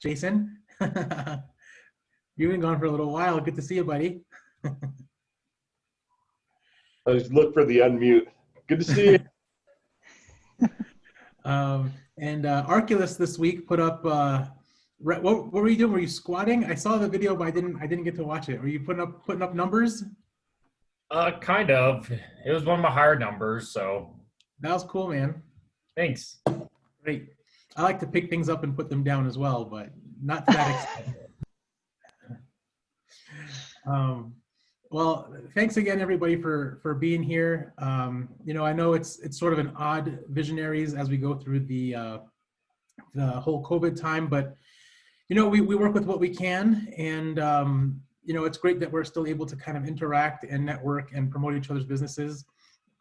Jason. You've been gone for a little while. Good to see you, buddy. I just look for the unmute. Good to see you. And Arculus this week put up. What were you doing? Were you squatting? I saw the video, but I didn't get to watch it. Were you putting up numbers? Kind of. It was one of my higher numbers, so. That was cool, man. Thanks. Great. I like to pick things up and put them down as well, but not to that extent. Well, thanks again, everybody, for being here. You know, I know it's sort of an odd Visionaries as we go through the whole COVID time, but you know, we work with what we can, and you know, it's great that we're still able to kind of interact and network and promote each other's businesses.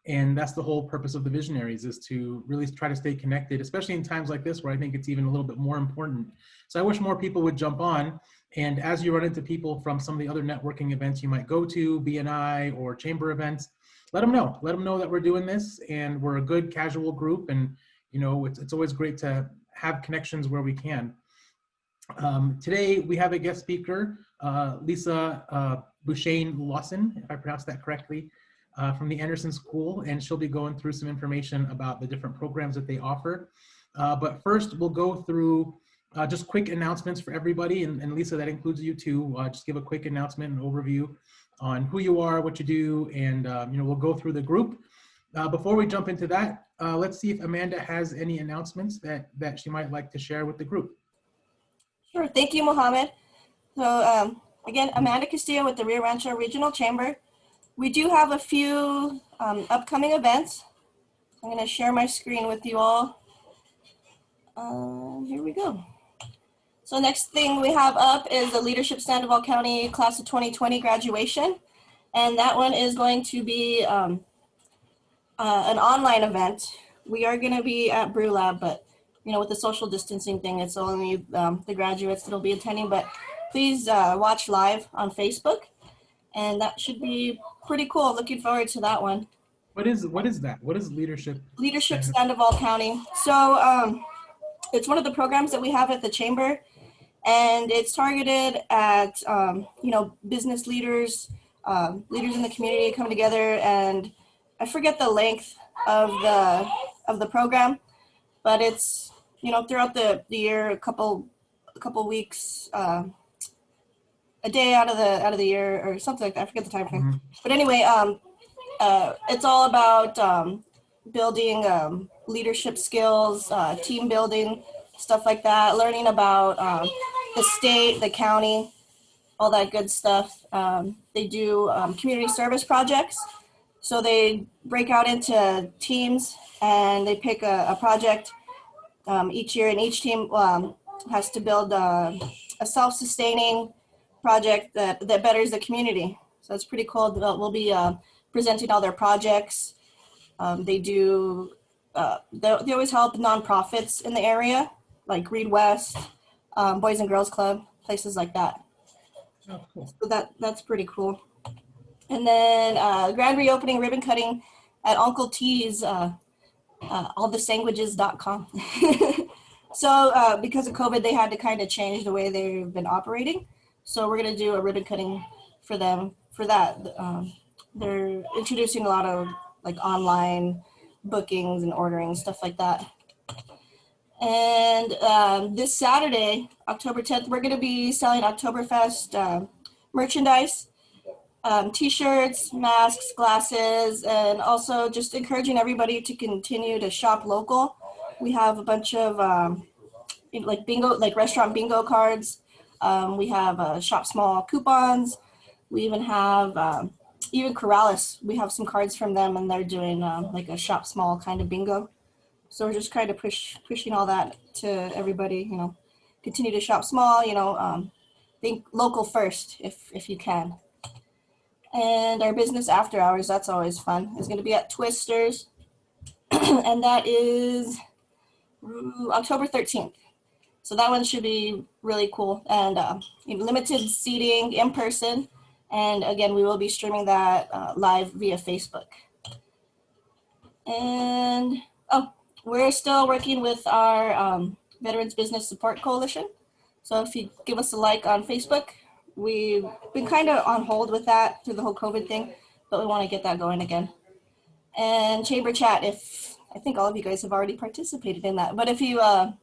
And that's the whole purpose of the Visionaries, is to really try to stay connected, especially in times like this where I think it's even a little bit more important. So I wish more people would jump on. And as you run into people from some of the other networking events you might go to, BNI or chamber events, let them know. Let them know that we're doing this and we're a good casual group. And you know, it's always great to have connections where we can. Today we have a guest speaker, Lisa Beauchene-Lawson, if I pronounced that correctly, from the Anderson School, and she'll be going through some information about the different programs that they offer. But first, we'll go through just quick announcements for everybody, and Lisa, that includes you too. Just give a quick announcement and overview on who you are, what you do, and you know, we'll go through the group. Before we jump into that, let's see if Amanda has any announcements that she might like to share with the group. Sure, thank you, Mohammed. So again, Amanda Castillo with the Rio Rancho Regional Chamber. We do have a few upcoming events. I'm going to share my screen with you all. Here we go. So next thing we have up is the Leadership Sandoval County Class of 2020 graduation. And that one is going to be an online event. We are going to be at Brew Lab, but you know, with the social distancing thing, it's only the graduates that'll be attending. But please watch live on Facebook. And that should be pretty cool. Looking forward to that one. What is that? What is Leadership? Leadership Sandoval County. So it's one of the programs that we have at the chamber, and it's targeted at you know, business leaders, leaders in the community come together. And I forget the length of the program, but it's, you know, throughout the year, a couple weeks. A day out of the year or something like that. I forget the time frame. Mm-hmm. But anyway, it's all about building leadership skills, team building, stuff like that, learning about the state, the county, all that good stuff. They do community service projects. So they break out into teams and they pick a project each year, and each team has to build a self-sustaining project that betters the community. So it's pretty cool. We'll be presenting all their projects. They do, they always help nonprofits in the area, like Reed West, Boys and Girls Club, places like that. Oh, cool. So that's pretty cool. And then grand reopening ribbon cutting at Uncle T's, allthesandwiches.com. So because of COVID, they had to kind of change the way they've been operating. So we're going to do a ribbon cutting for them for that. They're introducing a lot of like online bookings and ordering, stuff like that. And this Saturday, October 10th, we're going to be selling Oktoberfest merchandise, t-shirts, masks, glasses, and also just encouraging everybody to continue to shop local. We have a bunch of like bingo, like restaurant bingo cards. We have shop small coupons. We even have even Corrales. We have some cards from them, and they're doing like a shop small kind of bingo. So we're just trying to pushing all that to everybody. You know, continue to shop small. You know, think local first if you can. And our business after hours, that's always fun. It's going to be at Twisters, and that is October 13th. So that one should be really cool, and limited seating in person. And again, we will be streaming that live via Facebook. And we're still working with our Veterans Business Support Coalition. So if you give us a like on Facebook, we've been kind of on hold with that through the whole COVID thing, but we want to get that going again. And chamber chat, I think all of you guys have already participated in that, but if you know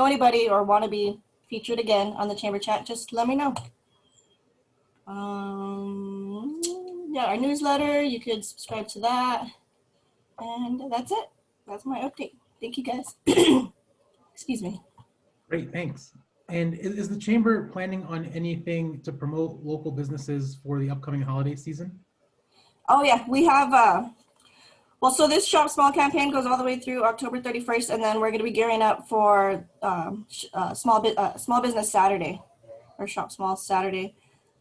anybody or want to be featured again on the chamber chat, just let me know. Yeah, our newsletter, you could subscribe to that. And that's it. That's my update. Thank you guys. Excuse me. Great, thanks. And is the chamber planning on anything to promote local businesses for the upcoming holiday season? Oh yeah, we have, well, so this Shop Small campaign goes all the way through October 31st, and then we're going to be gearing up for Small Business Saturday, or Shop Small Saturday.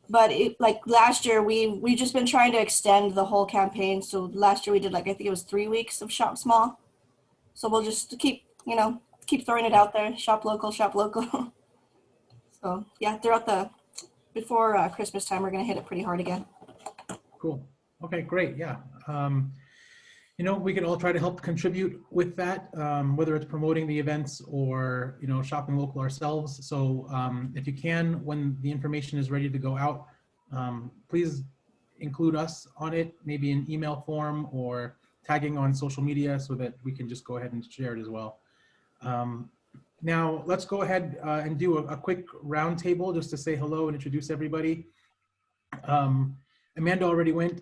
But like last year, we've just been trying to extend the whole campaign. So last year we did I think it was 3 weeks of Shop Small. So we'll just keep throwing it out there. Shop local, shop local. So yeah, before Christmas time, we're gonna hit it pretty hard again. Cool. Okay, great. Yeah. We could all try to help contribute with that, whether it's promoting the events or, shopping local ourselves. So if you can, when the information is ready to go out, please include us on it, maybe in email form or tagging on social media so that we can just go ahead and share it as well. Now let's go ahead and do a quick roundtable just to say hello and introduce everybody. Amanda already went,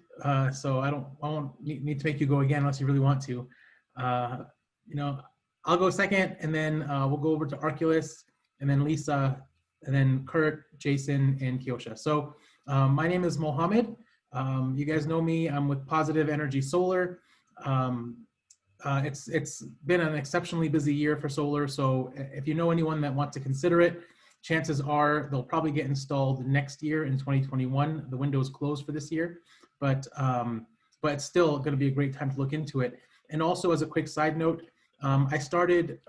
so I won't need to make you go again unless you really want to. I'll go second, and then we'll go over to Arculus, and then Lisa, and then Kurt, Jason, and Kiosha. So my name is Mohammed. You guys know me. I'm with Positive Energy Solar. It's been an exceptionally busy year for solar. So if you know anyone that wants to consider it, chances are they'll probably get installed next year in 2021. The window is closed for this year, but it's still going to be a great time to look into it. And also, as a quick side note, I started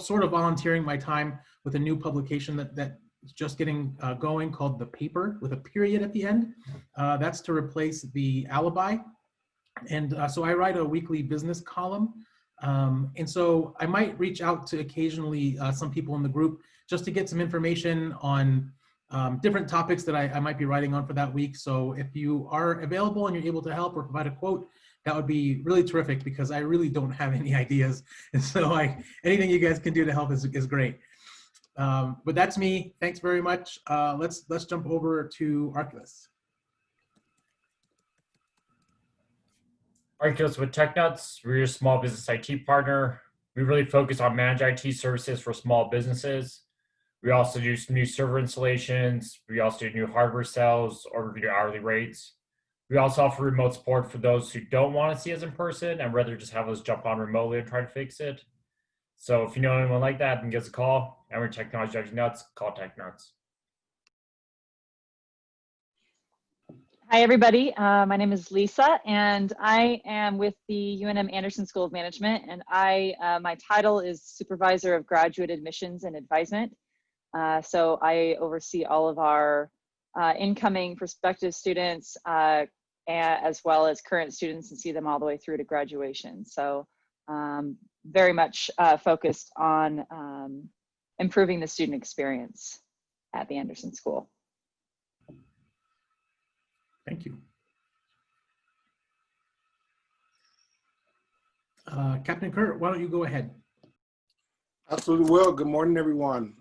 sort of volunteering my time with a new publication that's just getting going called The Paper with a period at the end. That's to replace the Alibi. And so I write a weekly business column. And so I might reach out to occasionally some people in the group just to get some information on different topics that I might be writing on for that week. So if you are available and you're able to help or provide a quote, that would be really terrific because I really don't have any ideas. And so anything you guys can do to help is great. But that's me. Thanks very much. Let's jump over to Arculus. Arculus with TechNuts. We're your small business IT partner. We really focus on managed IT services for small businesses. We also do some new server installations. We also do new hardware sales or review hourly rates. We also offer remote support for those who don't want to see us in person and rather just have us jump on remotely and try to fix it. So if you know anyone like that, then give us a call. And we're Technology Judging Nuts. Call TechNuts. Hi, everybody. My name is Lisa, and I am with the UNM Anderson School of Management, and my title is Supervisor of Graduate Admissions and Advisement. So I oversee all of our incoming prospective students as well as current students and see them all the way through to graduation. So very much focused on improving the student experience at the Anderson School. Thank you. Captain Kurt, why don't you go ahead? Absolutely will. Good morning, everyone.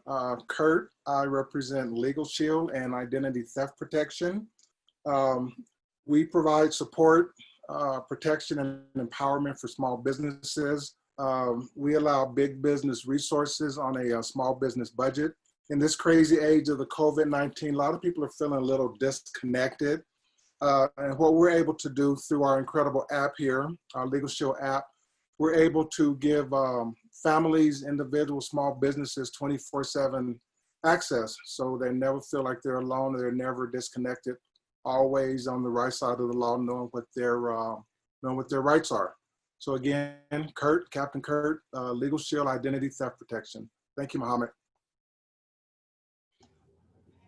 Kurt, I represent Legal Shield and Identity Theft Protection. We provide support, protection, and empowerment for small businesses. We allow big business resources on a small business budget. In this crazy age of the COVID-19, a lot of people are feeling a little disconnected. And what we're able to do through our incredible app here, our Legal Shield app, we're able to give families, individuals, small businesses 24/7 access, so they never feel like they're alone, they're never disconnected, always on the right side of the law, knowing what their rights are. So again, Kurt, Captain Kurt, Legal Shield Identity Theft Protection. Thank you, Mohammed.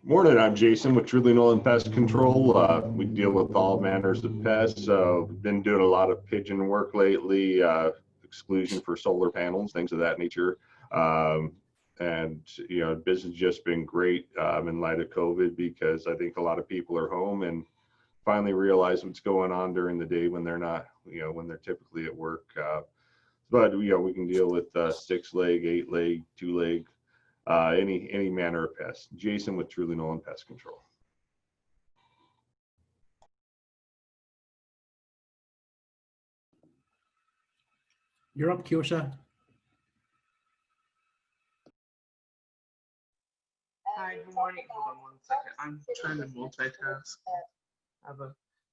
Morning, I'm Jason with Truly Nolan Pest Control. We deal with all manners of pests. So been doing a lot of pigeon work lately, exclusion for solar panels, things of that nature. And And, business has just been great in light of COVID, because I think a lot of people are home and finally realize what's going on during the day when they're not, when they're typically at work. But, we can deal with 6-leg, 8-leg, 2-leg, any manner of pest. Jason with Truly Nolan Pest Control. You're up, Kiosha. Hi, good morning. Hold on one second. I'm trying to multitask.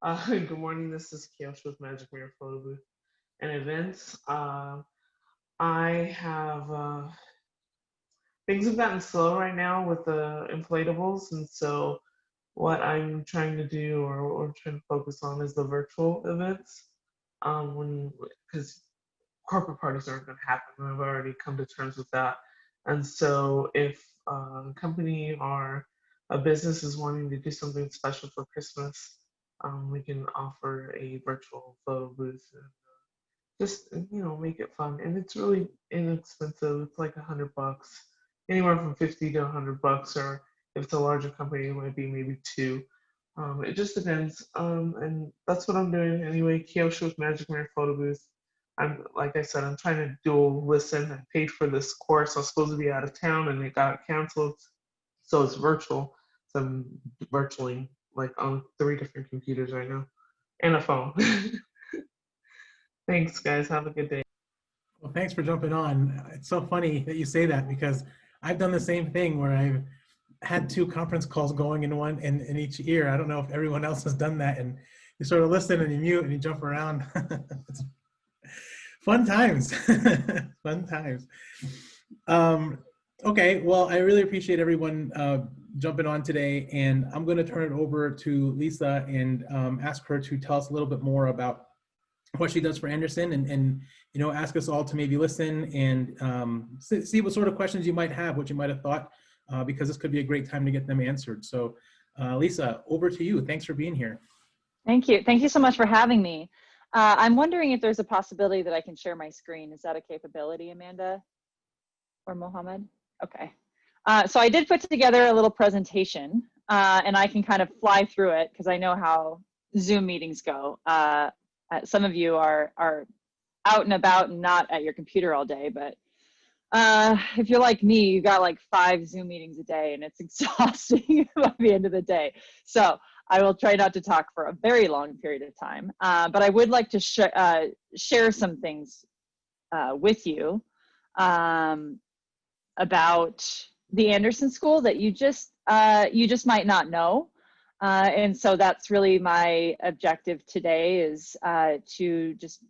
I have good morning. This is Kiosha with Magic Mirror Photo Booth and Events. I have things have gotten slow right now with the inflatables, and so what I'm trying to do or trying to focus on is the virtual events. Because corporate parties aren't going to happen. I've already come to terms with that. And so if a company or a business is wanting to do something special for Christmas, we can offer a virtual photo booth and just, make it fun. And it's really inexpensive. It's like $100, anywhere from 50 to $100, or if it's a larger company, it might be maybe two. It just depends. And that's what I'm doing anyway. Kiosha with Magic Mirror Photo Booth. Like I said, I'm trying to dual listen. I paid for this course. I was supposed to be out of town and it got canceled. So it's virtual. So I'm virtually like on 3 different computers right now and a phone. Thanks, guys. Have a good day. Well, thanks for jumping on. It's so funny that you say that, because I've done the same thing where I've had 2 conference calls going in each ear. I don't know if everyone else has done that, and you sort of listen and you mute and you jump around. It's fun times. Fun times. Okay, well, I really appreciate everyone jumping on today, and I'm going to turn it over to Lisa and ask her to tell us a little bit more about what she does for Anderson, and ask us all to maybe listen and see what sort of questions you might have, what you might have thought, because this could be a great time to get them answered. So Lisa, over to you. Thanks for being here. Thank you. Thank you so much for having me. I'm wondering if there's a possibility that I can share my screen. Is that a capability, Amanda or Mohammed? Okay. So I did put together a little presentation, and I can kind of fly through it because I know how Zoom meetings go. Some of you are out and about and not at your computer all day, but if you're like me, you got like 5 Zoom meetings a day, and it's exhausting by the end of the day. So I will try not to talk for a very long period of time, but I would like to share some things with you about the Anderson School that you just might not know. And so that's really my objective today, is to just,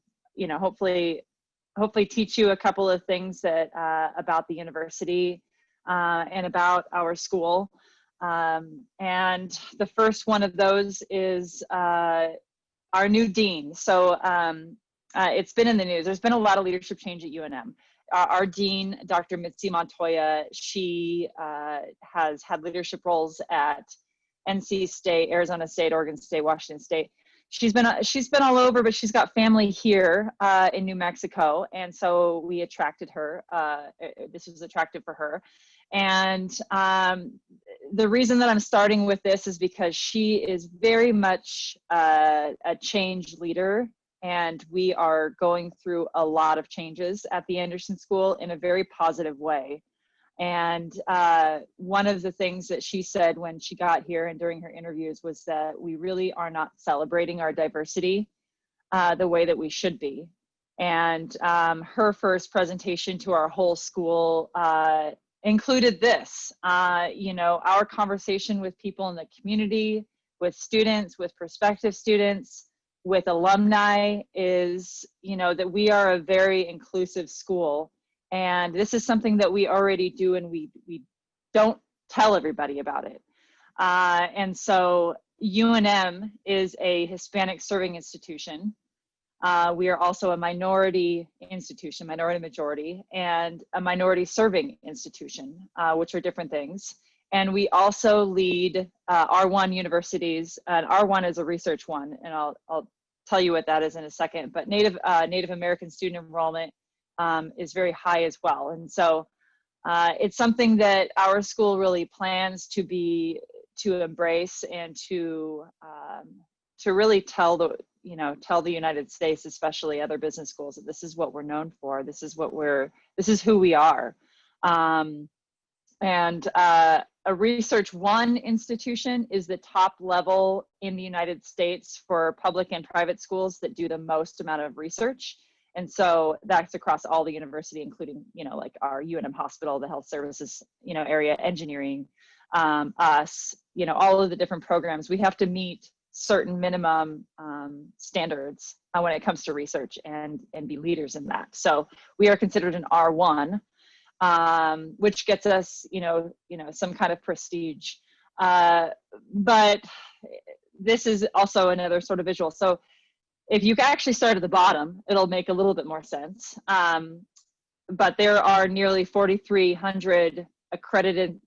hopefully teach you a couple of things that about the university and about our school. And the first one of those is our new dean. So it's been in the news. There's been a lot of leadership change at UNM. Our dean, Dr. Mitzi Montoya, she has had leadership roles at NC State, Arizona State, Oregon State, Washington State. She's been all over, but she's got family here in New Mexico, and so we attracted her. This was attractive for her, and the reason that I'm starting with this is because she is very much a change leader, and we are going through a lot of changes at the Anderson School in a very positive way. And one of the things that she said when she got here and during her interviews was that we really are not celebrating our diversity the way that we should be. And her first presentation to our whole school included this, our conversation with people in the community, with students, with prospective students, with alumni is, that we are a very inclusive school. And this is something that we already do, and we don't tell everybody about it. And so UNM is a Hispanic serving institution. We are also a minority institution, minority majority, and a minority serving institution, which are different things. And we also lead R1 universities, and R1 is a research one, and I'll tell you what that is in a second, but Native American student enrollment is very high as well. And so It's something that our school really plans to embrace and to really tell the United States, especially other business schools, that this is what we're known for. This is who we are. A Research One institution is the top level in the United States for public and private schools that do the most amount of research. And so that's across all the university, including, like our UNM hospital, the health services, area, engineering, us, all of the different programs. We have to meet certain minimum standards when it comes to research and be leaders in that. So we are considered an R1, which gets us, some kind of prestige. But this is also another sort of visual. So if you actually start at the bottom, it'll make a little bit more sense. But there are nearly 4,300 accredited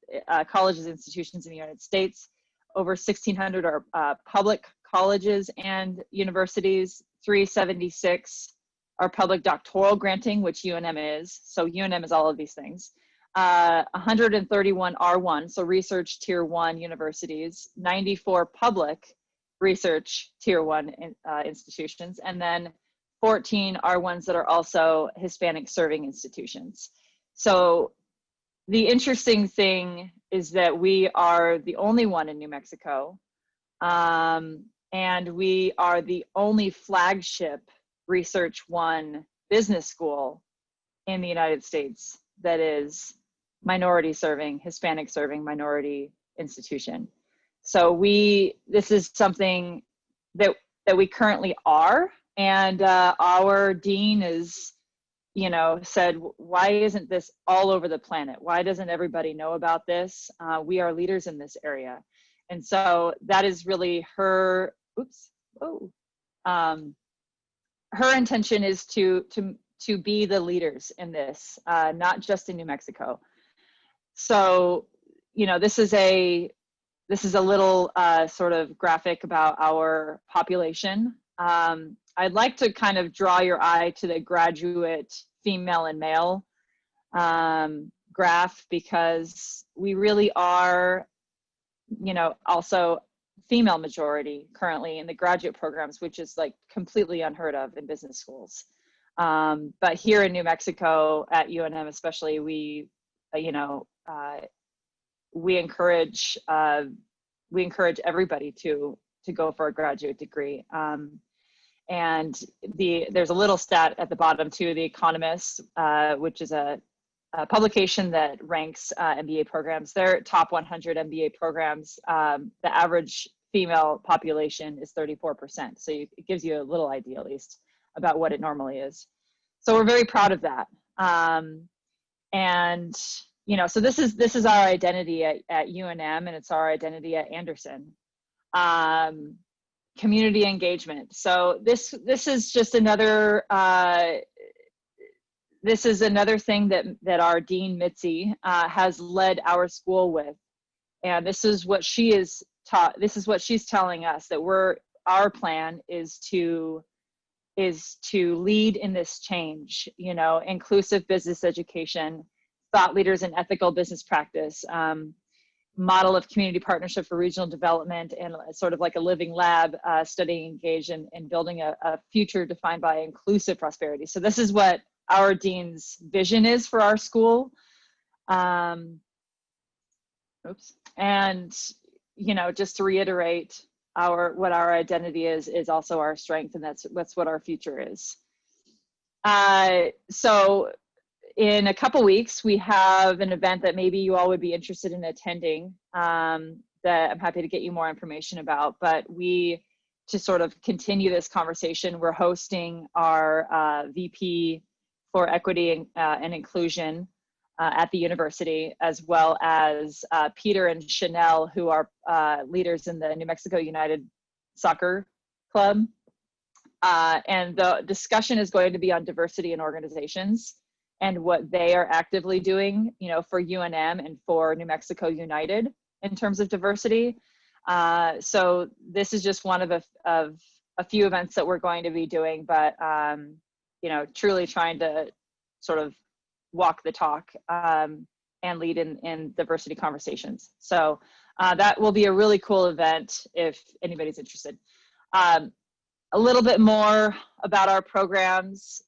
colleges, institutions in the United States. Over 1,600 are public colleges and universities. 376 are public doctoral granting, which UNM is. So UNM is all of these things. 131 R1, so research tier 1 universities. 94 public research tier 1 institutions, and then 14 are ones that are also Hispanic serving institutions. So the interesting thing is that we are the only one in New Mexico, and we are the only flagship Research One business school in the United States that is minority serving, Hispanic serving minority institution. So this is something that we currently are, and our dean is, said, why isn't this all over the planet? Why doesn't everybody know about this? We are leaders in this area. And so that is really her intention, is to be the leaders in this, not just in New Mexico. So, this is a little sort of graphic about our population. I'd like to kind of draw your eye to the graduate female and male graph, because we really are, also female majority currently in the graduate programs, which is like completely unheard of in business schools. But here in New Mexico at UNM especially, we encourage everybody to go for a graduate degree. And there's a little stat at the bottom too, The Economist, which is a publication that ranks MBA programs. Their top 100 MBA programs, the average female population is 34%. So it gives you a little idea, at least, about what it normally is. So we're very proud of that. And so this is our identity at UNM, and it's our identity at Anderson. Community engagement. So this is just another thing that our Dean Mitzi has led our school with, and this is what she is taught. This is what she's telling us, that our plan is to lead in this change. Inclusive business education, thought leaders in ethical business practice, model of community partnership for regional development, and sort of like a living lab, studying, engage, and building a future defined by inclusive prosperity. So this is what our dean's vision is for our school. And, just to reiterate, what our identity is also our strength, and that's what our future is. So in a couple weeks, we have an event that maybe you all would be interested in attending, that I'm happy to get you more information about. But to sort of continue this conversation, we're hosting our VP for Equity and Inclusion at the university, as well as Peter and Chanel, who are leaders in the New Mexico United Soccer Club. And the discussion is going to be on diversity in organizations and what they are actively doing, for UNM and for New Mexico United in terms of diversity. So this is just one of a few events that we're going to be doing, but truly trying to sort of walk the talk. and lead in diversity conversations. So that will be a really cool event if anybody's interested. A little bit more about our programs,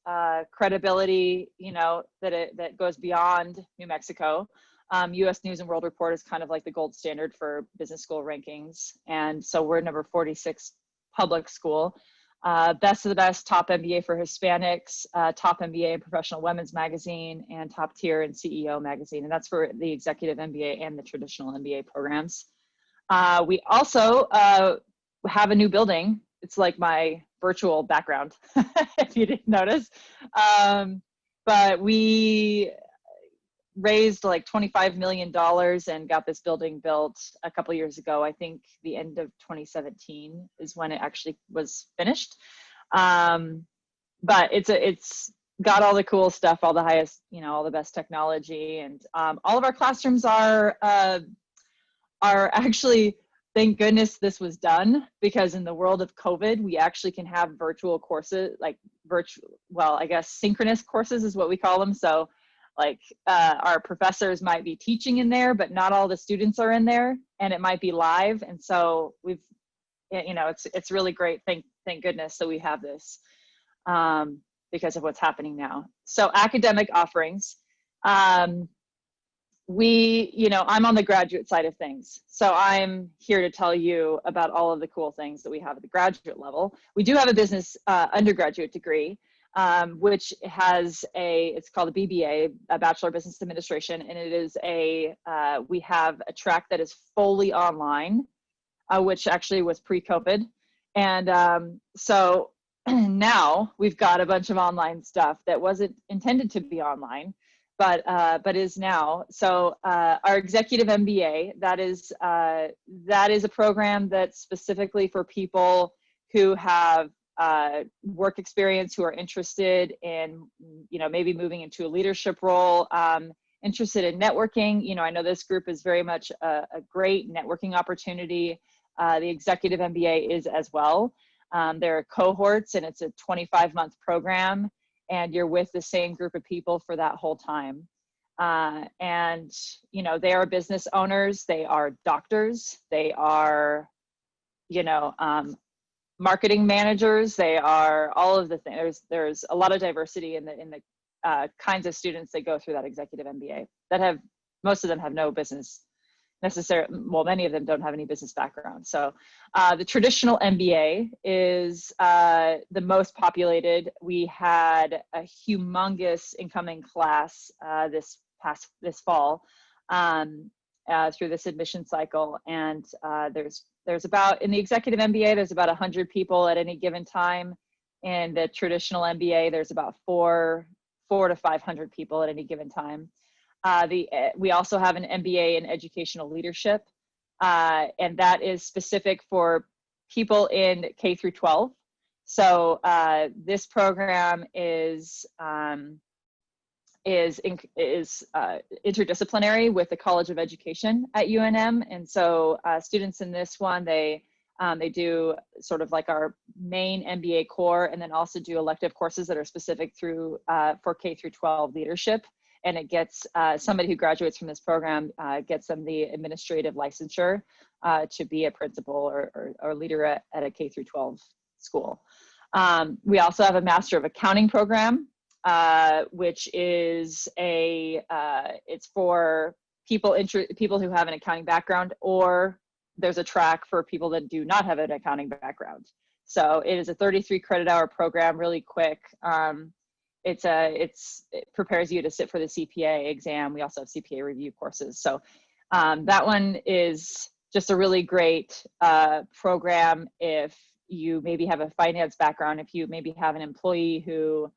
credibility, you know, that goes beyond New Mexico. US News and World Report is kind of like the gold standard for business school rankings. And so we're number 46 public school. Best of the best, top MBA for Hispanics, top MBA in Professional Women's Magazine, and top tier in CEO Magazine. And that's for the executive MBA and the traditional MBA programs. We also have a new building. It's like my virtual background, if you didn't notice. But we raised like $25 million and got this building built a couple years ago. I think the end of 2017 is when it actually was finished. But it's got all the cool stuff, all the highest, you know, all the best technology, and all of our classrooms are actually, thank goodness this was done, because in the world of COVID, we actually can have virtual courses, like well, I guess synchronous courses is what we call them. So like our professors might be teaching in there, but not all the students are in there, and it might be live. And so we've, you know, it's really great. Thank goodness that we have this because of what's happening now. So academic offerings. You know, I'm on the graduate side of things. So I'm here to tell you about all of the cool things that we have at the graduate level. We do have a business undergraduate degree, which has it's called a BBA, a Bachelor of Business Administration. And it is we have a track that is fully online, which actually was pre-COVID. And so now we've got a bunch of online stuff that wasn't intended to be online, but is now. So our executive MBA, that is a program that's specifically for people who have work experience, who are interested in, you know, maybe moving into a leadership role, interested in networking. You know, I know this group is very much a great networking opportunity. The executive MBA is as well. There are cohorts, and it's a 25-month program, and you're with the same group of people for that whole time. And, you know, they are business owners, they are doctors, they are, you know, marketing managers, they are all of the things. There's a lot of diversity in the kinds of students that go through that executive MBA that most of them have no business necessarily, well, many of them don't have any business background. So the traditional MBA is the most populated. We had a humongous incoming class this fall through this admission cycle. And there's about, in the executive MBA, there's about 100 people at any given time. In the traditional MBA, there's about 400 to 500 people at any given time. We also have an MBA in educational leadership, and that is specific for people in K through 12. So this program is interdisciplinary with the College of Education at UNM, and so students in this one, they do sort of like our main MBA core, and then also do elective courses that are specific for K through 12 leadership. And it gets somebody who graduates from this program gets them the administrative licensure to be a principal or leader at a K through 12 school. We also have a Master of Accounting program, which is it's for people who have an accounting background, or there's a track for people that do not have an accounting background. So it is a 33 credit hour program, really quick. It prepares you to sit for the CPA exam. We also have CPA review courses. So that one is just a really great program if you maybe have a finance background, if you maybe have an employee who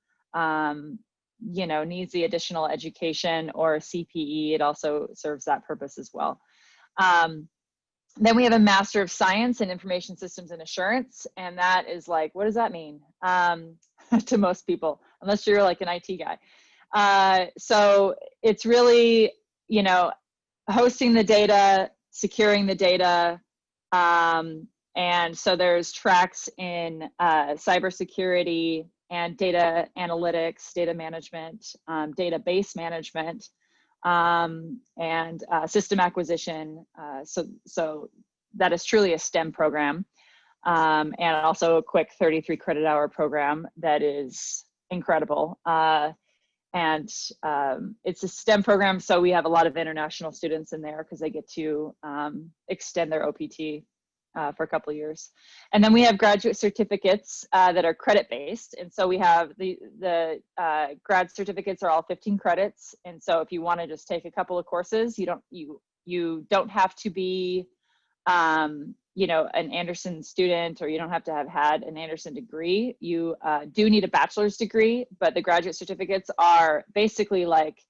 you know, needs the additional education or CPE, it also serves that purpose as well. Then we have a Master of Science in Information Systems and Assurance, and that is like, what does that mean to most people, unless you're like an IT guy? So it's really, you know, hosting the data, securing the data, and so there's tracks in cybersecurity and data analytics, data management, database management, and system acquisition. So that is truly a STEM program. And also a quick 33 credit hour program that is incredible. And it's a STEM program, so we have a lot of international students in there because they get to extend their OPT for a couple of years. And then we have graduate certificates that are credit-based. And so we have the grad certificates are all 15 credits. And so if you want to just take a couple of courses, you don't have to be an Anderson student, or you don't have to have had an Anderson degree. You do need a bachelor's degree, but the graduate certificates are basically like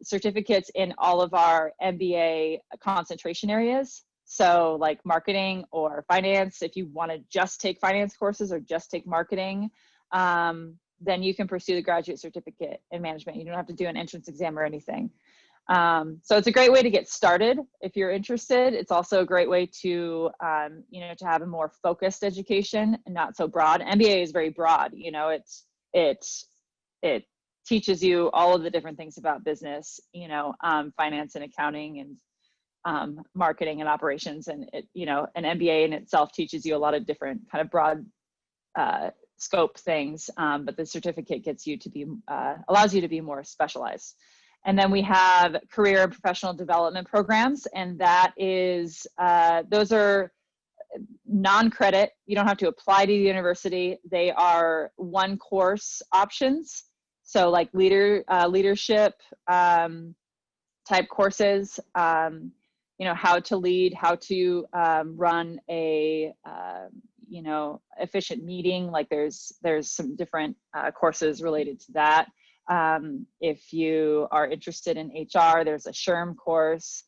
certificates in all of our MBA concentration areas. So like marketing or finance, if you want to just take finance courses or just take marketing, then you can pursue the graduate certificate in management. You don't have to do an entrance exam or anything. So it's a great way to get started if you're interested. It's also a great way to, to have a more focused education and not so broad. MBA is very broad. It teaches you all of the different things about business, finance and accounting and marketing and operations. And an MBA in itself teaches you a lot of different kind of broad scope things, but the certificate gets you to be, allows you to be more specialized. And then we have career and professional development programs, and that is, those are non-credit. You don't have to apply to the university. They are one course options. So like leadership type courses, how to lead, how to run a, efficient meeting. Like there's some different courses related to that. If you are interested in HR, there's a SHRM course.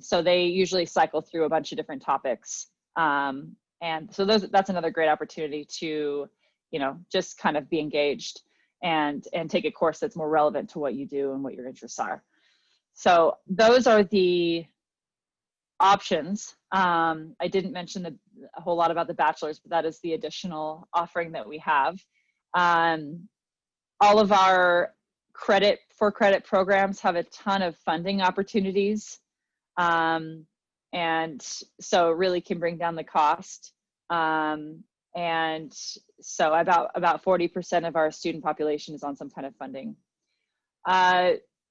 So they usually cycle through a bunch of different topics. And so that's another great opportunity to, just kind of be engaged and take a course that's more relevant to what you do and what your interests are. So those are the options. I didn't mention a whole lot about the bachelor's, but that is the additional offering that we have. All of our credit programs have a ton of funding opportunities. And so it really can bring down the cost. And so about 40% of our student population is on some kind of funding.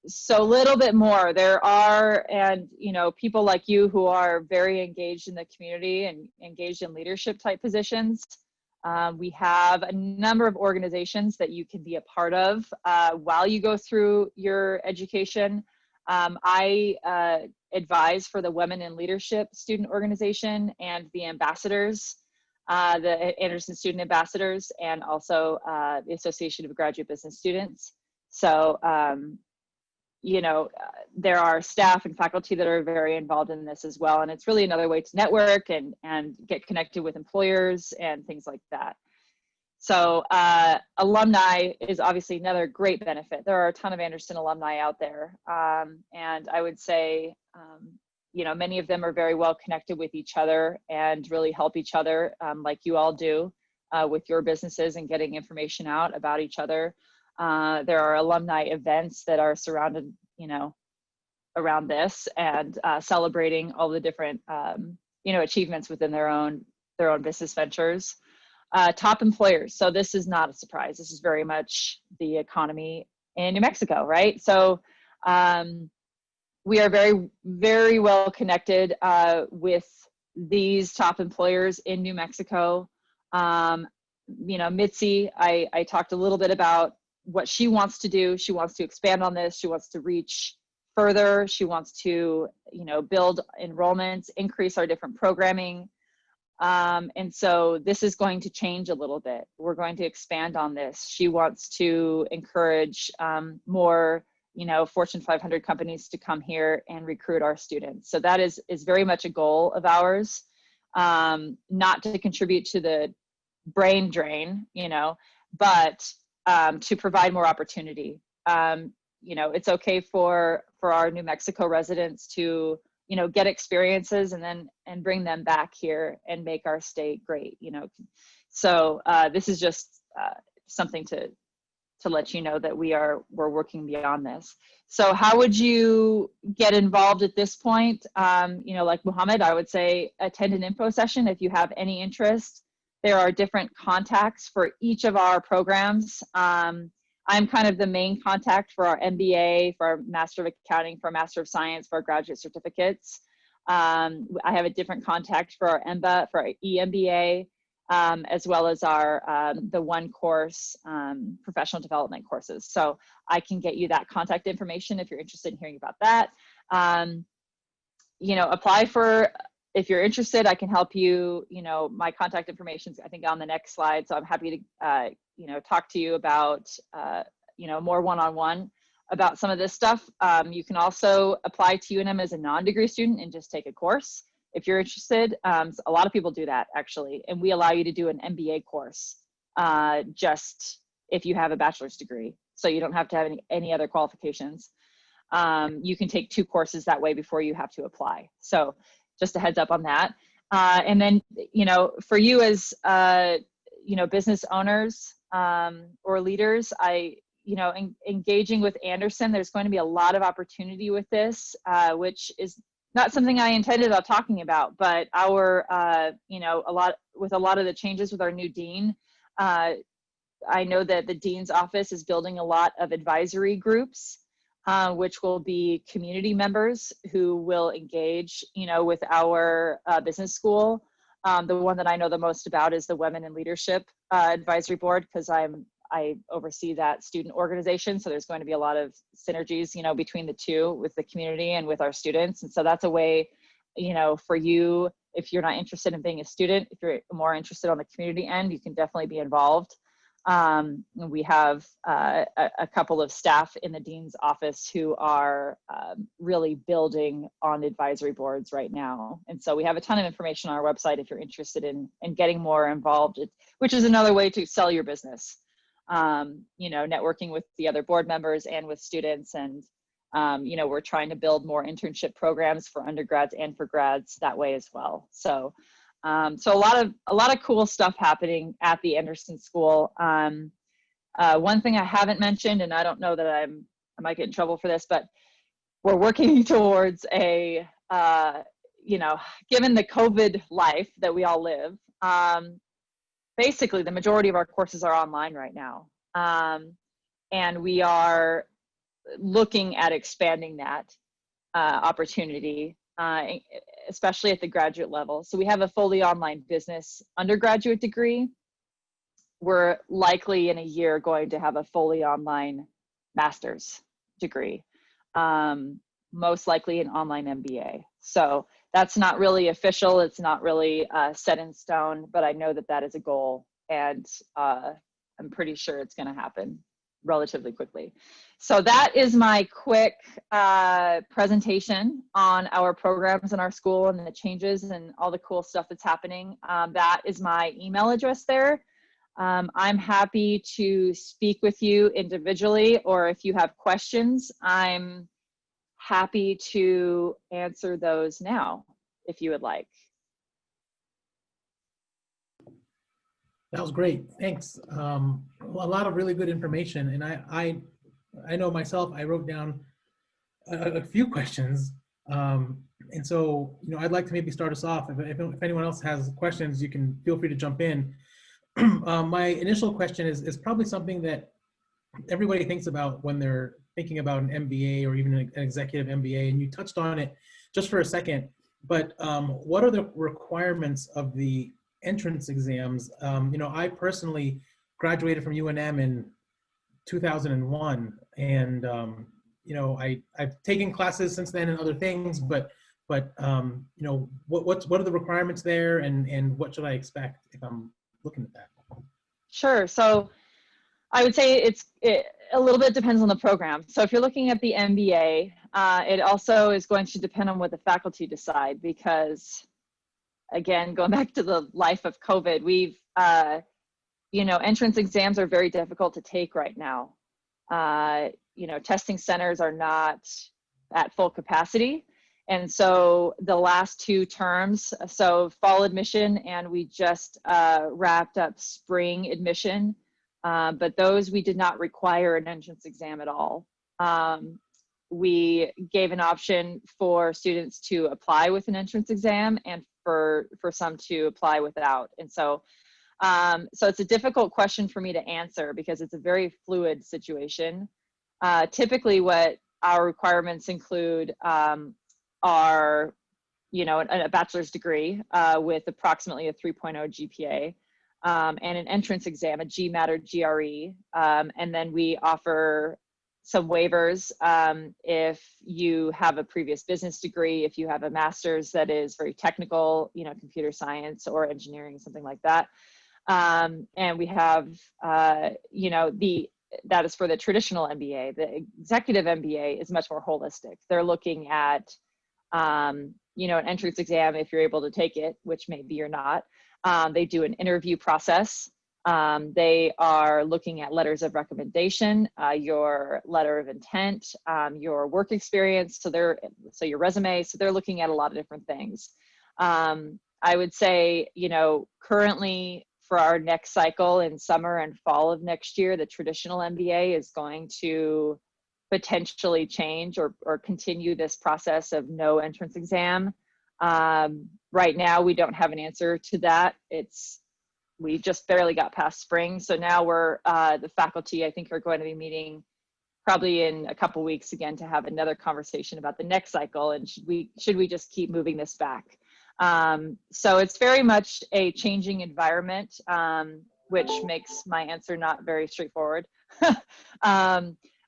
So a little bit more, there are, and people like you who are very engaged in the community and engaged in leadership type positions. We have a number of organizations that you can be a part of while you go through your education. I advise for the Women in Leadership Student Organization and the ambassadors, the Anderson Student Ambassadors, and also the Association of Graduate Business Students. So, there are staff and faculty that are very involved in this as well. And it's really another way to network and get connected with employers and things like that. So alumni is obviously another great benefit. There are a ton of Anderson alumni out there. And I would say, many of them are very well connected with each other and really help each other like you all do with your businesses and getting information out about each other. There are alumni events that are surrounded, around this and celebrating all the different, achievements within their own business ventures. Top employers. So this is not a surprise. This is very much the economy in New Mexico, right? So we are very, very well connected with these top employers in New Mexico. Mitzi, I talked a little bit about what she wants to do. She wants to expand on this. She wants to reach further. She wants to, build enrollments, increase our different programming. And so this is going to change a little bit. We're going to expand on this. She wants to encourage more, Fortune 500 companies to come here and recruit our students. So that is very much a goal of ours, not to contribute to the brain drain, but to provide more opportunity. It's okay for our New Mexico residents to, get experiences and bring them back here and make our state great, So this is just something to to let you know that we're working beyond this. So how would you get involved at this point? You know, like Muhammad, I would say attend an info session if you have any interest. There are different contacts for each of our programs. I'm kind of the main contact for our MBA, for our Master of Accounting, for our Master of Science, for our graduate certificates. I have a different contact for our EMBA, for our EMBA, as well as our the one course professional development courses. So I can get you that contact information if you're interested in hearing about that. You know, apply for, if you're interested, I can help you. You know, my contact information is, I think, on the next slide. So I'm happy to, you know, talk to you about, you know, more one-on-one about some of this stuff. You can also apply to UNM as a non-degree student and just take a course if you're interested. So a lot of people do that, actually. And we allow you to do an MBA course just if you have a bachelor's degree. So you don't have to have any other qualifications. You can take 2 courses that way before you have to apply. So just a heads up on that. And then, you know, for you as, you know, business owners or leaders, you know, engaging with Anderson, there's going to be a lot of opportunity with this, which is not something I intended on talking about, but our, you know, a lot of the changes with our new dean, I know that the dean's office is building a lot of advisory groups, which will be community members who will engage, you know, with our business school. The one that I know the most about is the Women in Leadership Advisory Board, because I oversee that student organization. So there's going to be a lot of synergies, you know, between the two, with the community and with our students. And so that's a way, you know, for you, if you're not interested in being a student, if you're more interested on the community end, you can definitely be involved. We have a couple of staff in the dean's office who are really building on advisory boards right now. And so we have a ton of information on our website if you're interested in getting more involved, which is another way to sell your business. You know, networking with the other board members and with students. And, you know, we're trying to build more internship programs for undergrads and for grads that way as well. So, so a lot of cool stuff happening at the Anderson School. One thing I haven't mentioned, and I don't know that I might get in trouble for this, but we're working towards a, you know, given the COVID life that we all live, basically the majority of our courses are online right now. And we are looking at expanding that opportunity, especially at the graduate level. So we have a fully online business undergraduate degree. We're likely in a year going to have a fully online master's degree, most likely an online MBA. So that's not really official. It's not really set in stone, but I know that that is a goal, and I'm pretty sure it's going to happen relatively quickly. So that is my quick presentation on our programs in our school and the changes and all the cool stuff that's happening. That is my email address there. I'm happy to speak with you individually, or if you have questions, I'm happy to answer those now, if you would like. That was great. Thanks. A lot of really good information. And I know myself, I wrote down a few questions. And so, you know, I'd like to maybe start us off. If anyone else has questions, you can feel free to jump in. My initial question is probably something that everybody thinks about when they're thinking about an MBA or even an executive MBA, and you touched on it just for a second, but what are the requirements of the entrance exams? You know, I personally graduated from UNM in 2001, and you know, I've taken classes since then and other things, but you know, what are the requirements there, and what should I expect if I'm looking at that? Sure. So I would say it a little bit depends on the program. So if you're looking at the MBA, it also is going to depend on what the faculty decide, because again, going back to the life of COVID, we've, you know, entrance exams are very difficult to take right now. You know, testing centers are not at full capacity. And so the last 2 terms, so fall admission, and we just wrapped up spring admission. but those we did not require an entrance exam at all. We gave an option for students to apply with an entrance exam and for some to apply without. And so it's a difficult question for me to answer because it's a very fluid situation. Typically what our requirements include are, a bachelor's degree with approximately a 3.0 GPA and an entrance exam, a GMAT or GRE. And then we offer some waivers if you have a previous business degree, if you have a master's that is very technical, computer science or engineering, something like that. And we have, that is for the traditional MBA. The executive MBA is much more holistic. They're looking at, an entrance exam if you're able to take it, which maybe you're not. They do an interview process. They are looking at letters of recommendation, your letter of intent, your work experience, so your resume. So they're looking at a lot of different things. I would say, currently for our next cycle in summer and fall of next year, the traditional MBA is going to potentially change or continue this process of no entrance exam. Right now, we don't have an answer to that. We just barely got past spring. So now the faculty, I think, are going to be meeting probably in a couple weeks again to have another conversation about the next cycle. And should we just keep moving this back? So it's very much a changing environment, which makes my answer not very straightforward.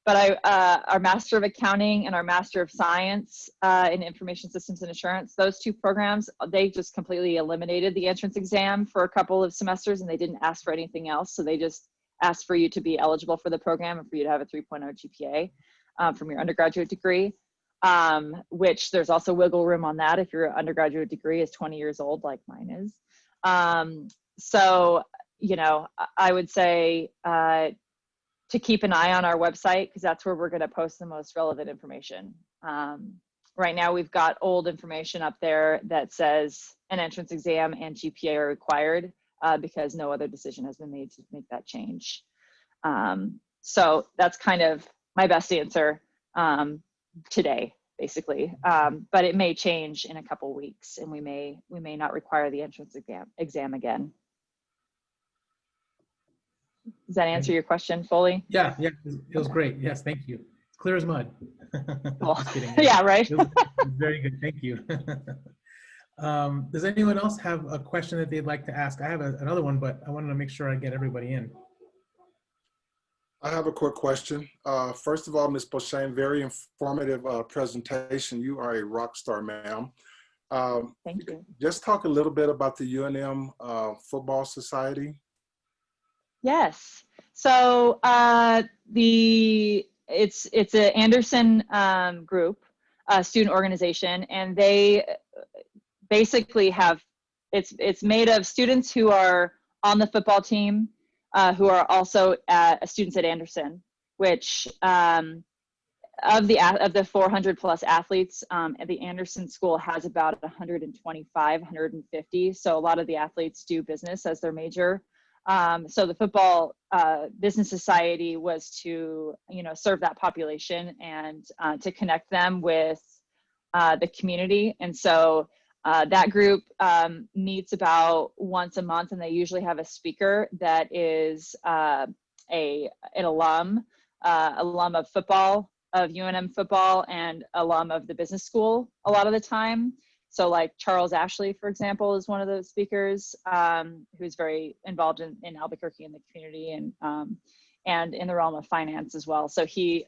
But our Master of Accounting and our Master of Science in Information Systems and Assurance, those two programs, they just completely eliminated the entrance exam for a couple of semesters and they didn't ask for anything else. So they just asked for you to be eligible for the program and for you to have a 3.0 GPA from your undergraduate degree. Which there's also wiggle room on that if your undergraduate degree is 20 years old like mine is. So, I would say to keep an eye on our website because that's where we're going to post the most relevant information. Right now we've got old information up there that says an entrance exam and GPA are required because no other decision has been made to make that change. So that's kind of my best answer. Today, basically, but it may change in a couple weeks, and we may not require the entrance exam again. Does that answer your question fully? Yeah, it was great. Yes, thank you. It's clear as mud. Cool. Just kidding. Yeah, right. It was very good. Thank you. Does anyone else have a question that they'd like to ask? I have another one, but I wanted to make sure I get everybody in. I have a quick question. First of all, Ms. Beauchene, very informative presentation. You are a rock star, ma'am. Thank you. Just talk a little bit about the UNM Football Society. Yes. So it's an Anderson group, student organization, and they basically have it's made of students who are on the football team, who are also students at Anderson, which of the 400 plus athletes at the Anderson School has about 125, 150. So a lot of the athletes do business as their major. So the Football Business Society was to, serve that population and to connect them with the community. And so that group meets about once a month, and they usually have a speaker that is an alum of football, of UNM football, and alum of the business school a lot of the time. So like Charles Ashley, for example, is one of those speakers who's very involved in Albuquerque and the community and in the realm of finance as well. So he's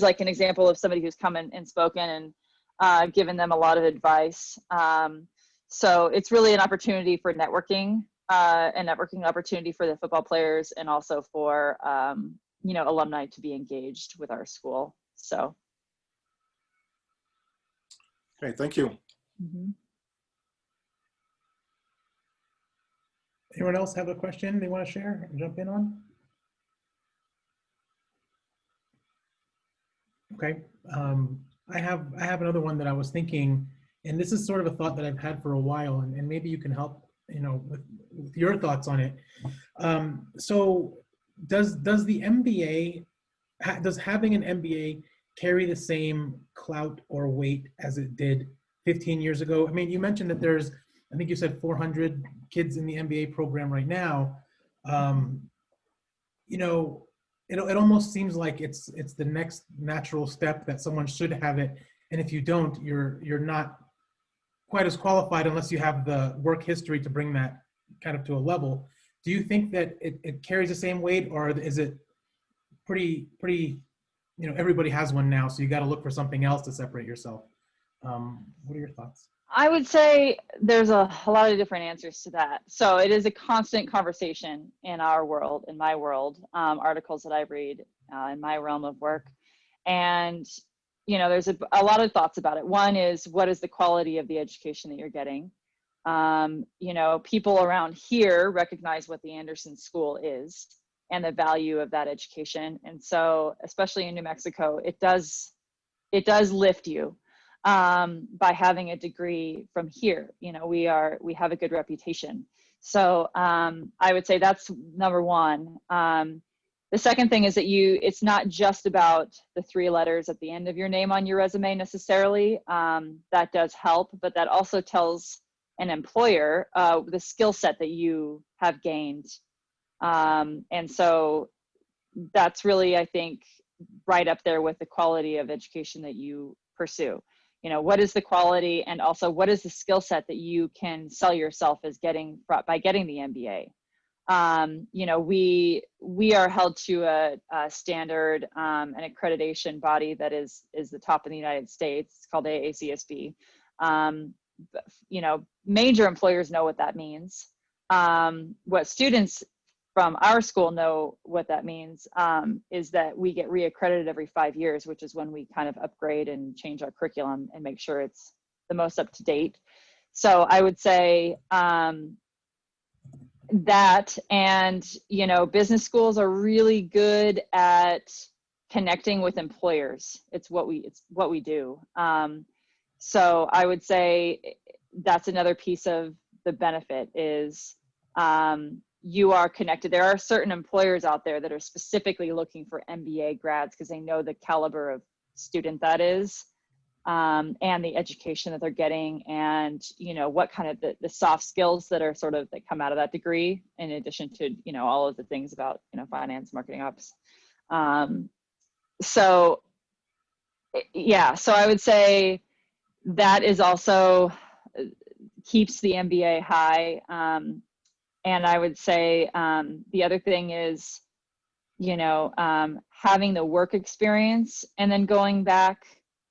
like an example of somebody who's come and spoken and given them a lot of advice. So it's really an opportunity for networking, a networking opportunity for the football players and also for, alumni to be engaged with our school. So. Okay, thank you. Mm-hmm. Anyone else have a question they want to share and jump in on? Okay, I have another one that I was thinking, and this is sort of a thought that I've had for a while, and maybe you can help, with your thoughts on it. So does the MBA, does having an MBA carry the same clout or weight as it did 15 years ago? I mean, you mentioned that there's, I think you said 400 kids in the MBA program right now. You know, it almost seems like it's the next natural step that someone should have it, and if you don't, you're not quite as qualified unless you have the work history to bring that kind of to a level. Do you think that it carries the same weight, or is it pretty, you know, everybody has one now, so you got to look for something else to separate yourself? What are your thoughts? I would say there's a lot of different answers to that. So it is a constant conversation in our world, in my world, articles that I read in my realm of work. And, you know, there's a lot of thoughts about it. One is, what is the quality of the education that you're getting? You know, people around here recognize what the Anderson School is and the value of that education. And so, especially in New Mexico, it does lift you by having a degree from here. You know, we have a good reputation. So I would say that's number one. The second thing is that it's not just about the 3 letters at the end of your name on your resume necessarily. That does help, but that also tells an employer the skill set that you have gained. And so that's really, I think, right up there with the quality of education that you pursue. You know, what is the quality, and also what is the skill set that you can sell yourself as getting by getting the MBA? You know, we are held to a standard, an accreditation body that is the top in the United States. It's called AACSB. You know, major employers know what that means. What students from our school know what that means is that we get reaccredited every 5 years, which is when we kind of upgrade and change our curriculum and make sure it's the most up to date. So I would say that, and, you know, business schools are really good at connecting with employers. It's what we do. So I would say that's another piece of the benefit is you are connected. There are certain employers out there that are specifically looking for MBA grads because they know the caliber of student that is, and the education that they're getting, and, you know, what kind of the soft skills that are sort of that come out of that degree, in addition to, you know, all of the things about, you know, finance, marketing, ops. So yeah, so I would say that is also keeps the MBA high. And I would say the other thing is, you know, having the work experience and then going back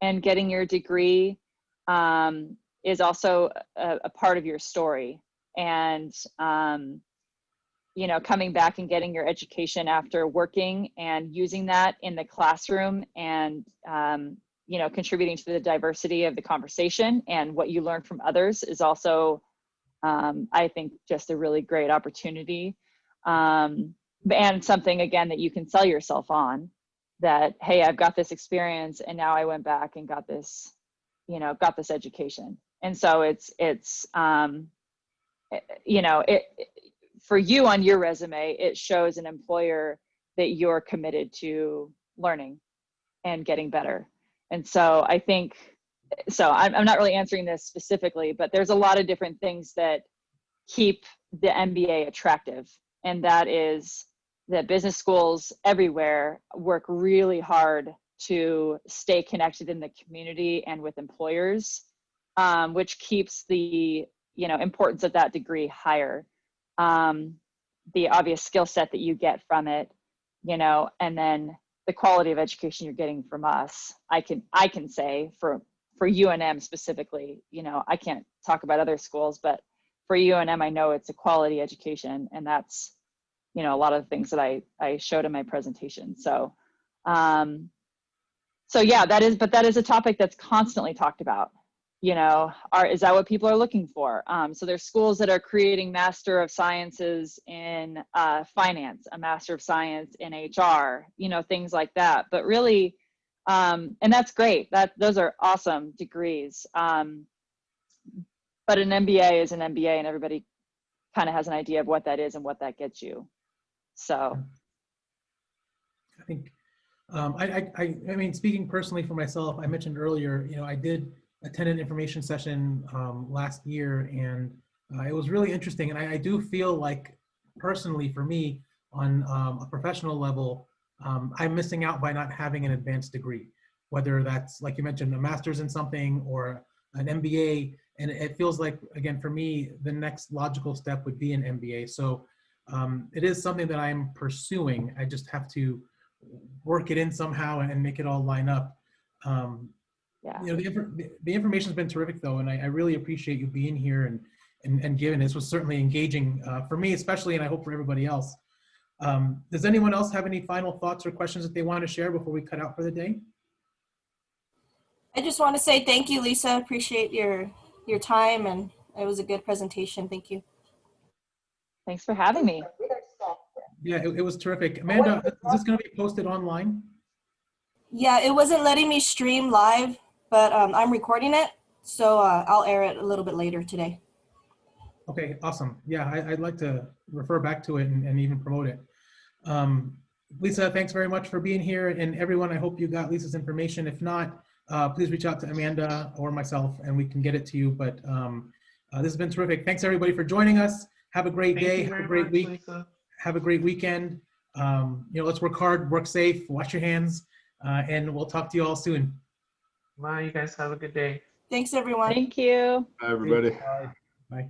and getting your degree is also a part of your story. And, you know, coming back and getting your education after working and using that in the classroom and, you know, contributing to the diversity of the conversation and what you learn from others is also, I think, just a really great opportunity. And something, again, that you can sell yourself on, that, hey, I've got this experience and now I went back and got this, you know, got this education. And so it's you know, for you on your resume, it shows an employer that you're committed to learning and getting better. And so I think, so I'm not really answering this specifically, but there's a lot of different things that keep the MBA attractive. And that is that business schools everywhere work really hard to stay connected in the community and with employers, which keeps the, you know, importance of that degree higher. The obvious skill set that you get from it, you know, and then the quality of education you're getting from us. I can say for UNM specifically, you know, I can't talk about other schools, but for UNM, I know it's a quality education, and that's, you know, a lot of the things that I showed in my presentation. So, so yeah, that is a topic that's constantly talked about. You know, is that what people are looking for? So there's schools that are creating Master of Sciences in finance, a Master of Science in HR, you know, things like that. But really, and that's great. Those are awesome degrees. But an MBA is an MBA, and everybody kind of has an idea of what that is and what that gets you. So I think, I mean, speaking personally for myself, I mentioned earlier, I did attend an information session last year, and it was really interesting. And I do feel like, personally for me, on a professional level, I'm missing out by not having an advanced degree, whether that's, like you mentioned, a master's in something or an MBA. And it feels like, again, for me, the next logical step would be an MBA. So it is something that I'm pursuing. I just have to work it in somehow and make it all line up. Yeah. The information's been terrific though, and I really appreciate you being here and giving. This was certainly engaging for me, especially, and I hope for everybody else. Does anyone else have any final thoughts or questions that they want to share before we cut out for the day? I just want to say thank you, Lisa. Appreciate your time, and it was a good presentation. Thank you. Thanks for having me. Yeah, it was terrific. Amanda, is this going to be posted online? Yeah, it wasn't letting me stream live, but I'm recording it, so I'll air it a little bit later today. Okay, awesome. Yeah, I'd like to refer back to it and even promote it. Lisa, thanks very much for being here. And everyone, I hope you got Lisa's information. If not, please reach out to Amanda or myself and we can get it to you. But this has been terrific. Thanks everybody for joining us. Have a great day. Have a great week. Lisa. Have a great weekend. Let's work hard, work safe, wash your hands, and we'll talk to you all soon. Bye, you guys have a good day. Thanks, everyone. Thank you. Hi, everybody. Bye.